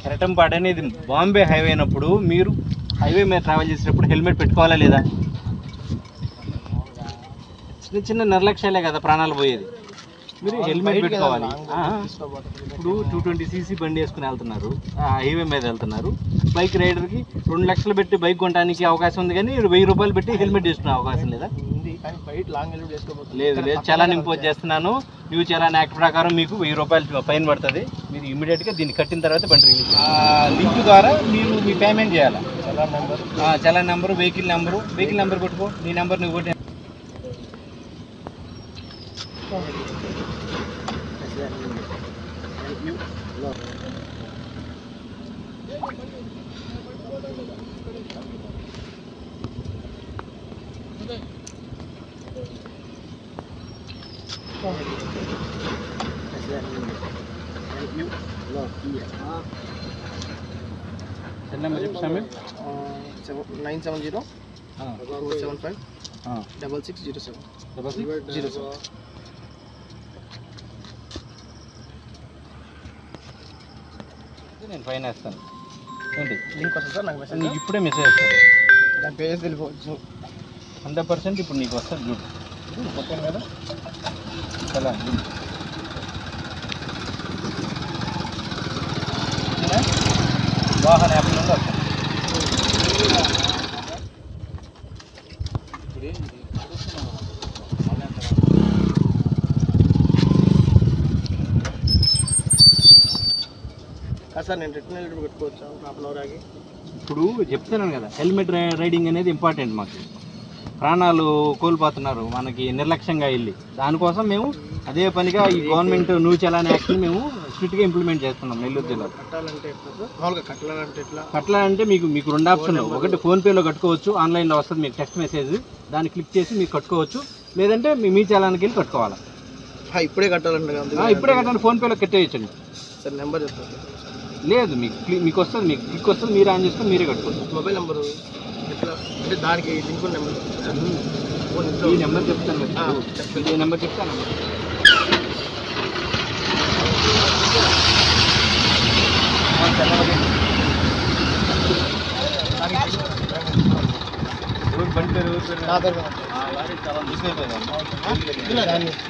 కెరటంపాడు అనేది బాంబే హైవే అయినప్పుడు మీరు హైవే మీద ట్రావెల్ చేసేటప్పుడు హెల్మెట్ పెట్టుకోవాలా లేదా? చిన్న చిన్న నిర్లక్ష్యాలే కదా ప్రాణాలు పోయేది. మీరు హెల్మెట్ పెట్టుకోవాలి. ఇప్పుడు 220cc బండి వేసుకుని వెళ్తున్నారు, హైవే మీద వెళ్తున్నారు. బైక్ రైడర్కి 2 లక్షలు పెట్టి బైక్ కొనడానికి అవకాశం ఉంది, కానీ 1000 రూపాయలు పెట్టి హెల్మెట్ వేసుకునే అవకాశం లేదా? లేదు లేదు, చలాన్ ఇంపోజ్ చేస్తున్నాను. న్యూ చలాన్ యాక్ట్ ప్రకారం మీకు 1000 రూపాయలు ఫైన్ పడుతుంది. మీరు ఇమీడియట్గా దీన్ని కట్టిన తర్వాత బండి రిలీజ్ లింక్ ద్వారా మీరు మీ పేమెంట్ చేయాలి. చలాన్ నెంబరు, వెహికల్ నెంబర్ కొట్టుకో. నీ నెంబర్ నువ్వు కొట్టి నెంబర్ చెప్పు సమయం 970-475-6607. నేను ఫైన్ వేస్తాను. ఏంటి లింక్ వస్తుంది సార్? నాకు మెసేజ్ నీకు ఇప్పుడే మెసేజ్ వస్తుంది. దాని పేజ్ వెళ్ళిపోవచ్చు 100%. ఇప్పుడు నీకు వస్తుంది చూడు, కొట్టాను కదా. చాలా వాహన యాప్ నుండి వస్తాను. సార్ నేను రిటర్న్ పెట్టుకోవచ్చా? హాఫ్ అన్ అవర్ ఆగి. ఇప్పుడు చెప్తున్నాను కదా, హెల్మెట్ రైడింగ్ అనేది ఇంపార్టెంట్. మాకు ప్రాణాలు కోల్పోతున్నారు మనకి నిర్లక్ష్యంగా వెళ్ళి. దానికోసం మేము అదే పనిగా ఈ గవర్నమెంట్ న్యూ చలాన్ యాక్ట్ని మేము స్ట్రిక్ట్గా ఇంప్లిమెంట్ చేస్తున్నాం నెల్లూరు జిల్లాలో. కట్టాలంటే మీకు 2 ఆప్షన్లు. ఒకటి ఫోన్పేలో కట్టుకోవచ్చు, ఆన్లైన్లో వస్తుంది మీకు టెక్స్ట్ మెసేజ్, దాన్ని క్లిక్ చేసి మీకు కట్టుకోవచ్చు. లేదంటే మీ చలాన్కి వెళ్ళి కట్టుకోవాలి. ఇప్పుడే కట్టాలంటే ఇప్పుడే కట్టాలంటే ఫోన్పేలో కట్టేయచ్చండి. సార్ నెంబర్ చెప్తాను. లేదు, మీకు వస్తుంది, మీకు క్లిక్ వస్తుంది, మీరు ఆన్ చేసుకొని మీరే కట్టుకోవచ్చు. మొబైల్ నెంబరు ఎట్లా అంటే దానికి లింక్ నెంబర్ ఈ నెంబర్ చెప్తాను కదా, ఈ నెంబర్ చెప్తాను. బండి పేరు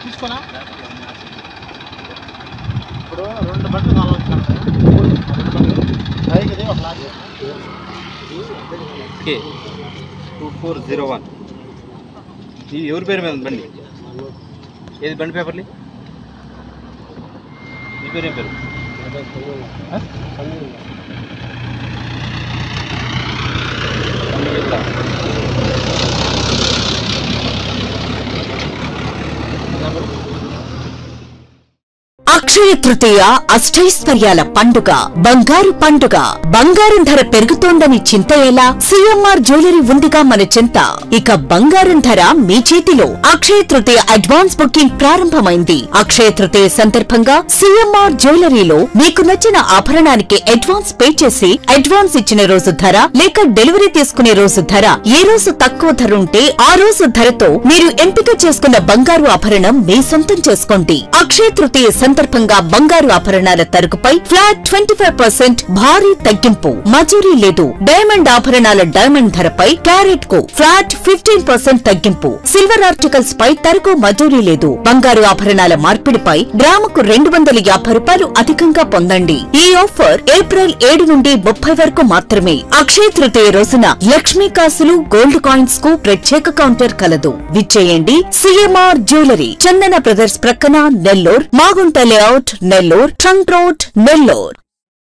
తీసుకోనా? ఇప్పుడు 2 బండ్లు కావాలి. ఓకే 2401. ఇది ఎవరి పేరు మీద బండి? ఏది బండి పేపర్లు? ఈ పేరు ఏం పేరు? అక్షయ తృతీయ అష్టైశ్వర్యాల పండుగ, బంగారు పండుగ. బంగారం ధర పెరుగుతోందని చింత ఎలా? సిఎంఆర్ జ్యువెలరీ ఉందిగా మన చింత. ఇక బంగారం ధర మీ చేతిలో. అక్షయ తృతీయ అడ్వాన్స్ బుకింగ్ ప్రారంభమైంది. అక్షయ తృతీయ సందర్భంగా సిఎంఆర్ జ్యువెలరీలో మీకు నచ్చిన ఆభరణానికి అడ్వాన్స్ పే చేసి, అడ్వాన్స్ ఇచ్చిన రోజు ధర లేక డెలివరీ తీసుకునే రోజు ధర, ఏ రోజు తక్కువ ధర ఉంటే ఆ రోజు ధరతో మీరు ఎంపిక చేసుకున్న బంగారు ఆభరణం మీ సొంతం చేసుకోండి. అక్షయ తృతీయ సందర్భంగా బంగారు ఆభరణాల తరుగుపై ఫ్లాట్ 25% భారీ తగ్గింపు. మజూరీ లేదు. డైమండ్ ఆభరణాల డైమండ్ ధరపై క్యారెట్ కు ఫ్లాట్ 15% తగ్గింపు. సిల్వర్ ఆర్టికల్స్ పై తరుగు మజూరీ లేదు. బంగారు ఆభరణాల మార్పిడిపై గ్రాముకు 250 రూపాయలు అధికంగా పొందండి. ఈ ఆఫర్ ఏప్రిల్ 7 నుండి 30 వరకు మాత్రమే. అక్షయ తృతీయ రోజున లక్ష్మీ కాసులు, గోల్డ్ కాయిన్స్ కు ప్రత్యేక కౌంటర్ కలదు. విచ్చేయండి సిఎంఆర్ జ్యువెలరీ, చందన బ్రదర్స్ ప్రక్కన, Nellore, Magunta layout, Nellore, trunk road, Nellore.